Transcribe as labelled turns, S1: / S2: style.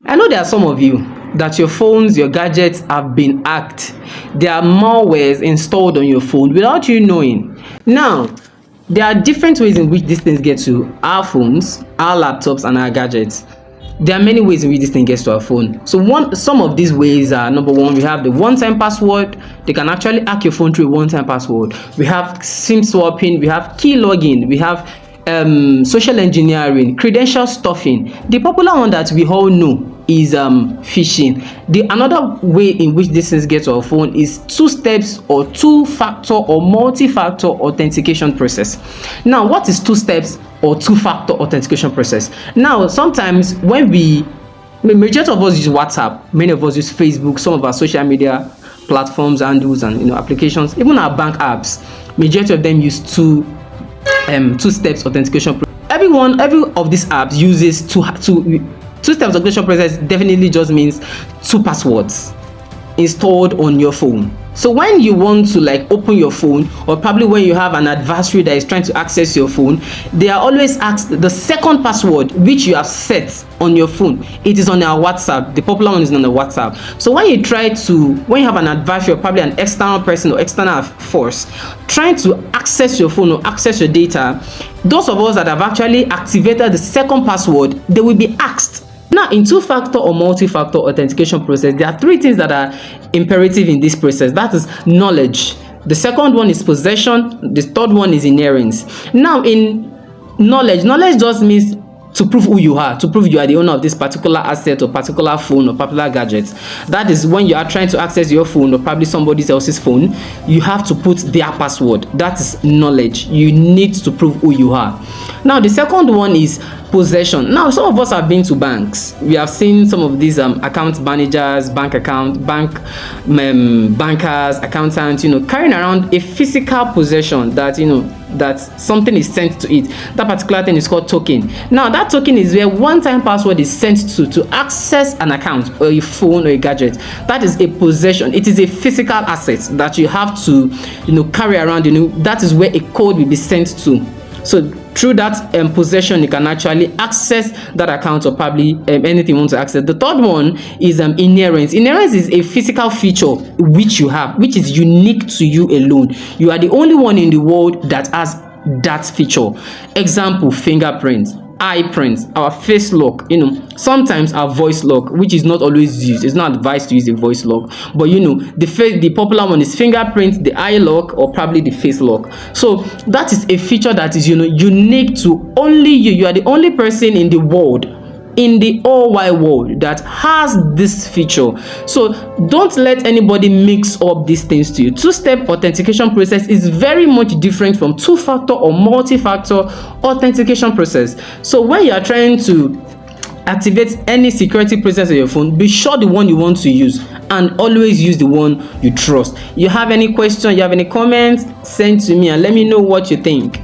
S1: I know there are some of you that your phones, your gadgets have been hacked. There are malwares installed on your phone without you knowing. Now, there are different ways in which these things get to our phones, our laptops, and our gadgets. There are many ways in which this thing gets to our phone. So some of these ways are: number one, we have the one-time password. They can actually hack your phone through a one-time password. We have SIM swapping, we have key login, we have social engineering, credential stuffing. The popular one that we all know is phishing. Another way in which this things get to our phone is two steps or two-factor or multi-factor authentication process. Now, what is two steps or two-factor authentication process? Now, sometimes when majority of us use WhatsApp, many of us use Facebook, some of our social media platforms, handles, and applications, even our bank apps, majority of them use two steps authentication. Every of these apps uses two-step authentication process. Definitely just means two passwords installed on your phone. So when you want to open your phone, or probably when you have an adversary that is trying to access your phone, they are always asked the second password which you have set on your phone. It is on our WhatsApp. The popular one is on the WhatsApp. So when you have an adversary, or probably an external person or external force trying to access your phone or access your data, those of us that have actually activated the second password, they will be asked. Now, in two-factor or multi-factor authentication process, there are three things that are imperative in this process. That is knowledge. The second one is possession. The third one is inherence. Now, in knowledge just means to prove who you are, to prove you are the owner of this particular asset or particular phone or particular gadget. That is when you are trying to access your phone or probably somebody else's phone, you have to put their password. That is knowledge. You need to prove who you are. Now, the second one is possession. Now, some of us have been to banks. We have seen some of these account managers, bankers, accountants, carrying around a physical possession that that something is sent to it. That particular thing is called token. Now, that token is where one-time password is sent to access an account or a phone or a gadget. That is a possession. It is a physical asset that you have to carry around. That is where a code will be sent to. So through that possession, you can actually access that account or probably anything you want to access. The third one is inherence. Inherence is a physical feature which you have, which is unique to you alone. You are the only one in the world that has that feature. Example: fingerprint, eye print, our face lock, sometimes our voice lock, which is not always used. It's not advised to use a voice lock, but the popular one is fingerprint, the eye lock, or probably the face lock. So that is a feature that is unique to only you. You are the only person in the world, in the whole wide world, that has this feature. So don't let anybody mix up these things to you. Two-step authentication process is very much different from two-factor or multi-factor authentication process. So when you are trying to activate any security process on your phone, be sure the one you want to use, and always use the one you trust. You have any question, you have any comments, send to me and let me know what you think.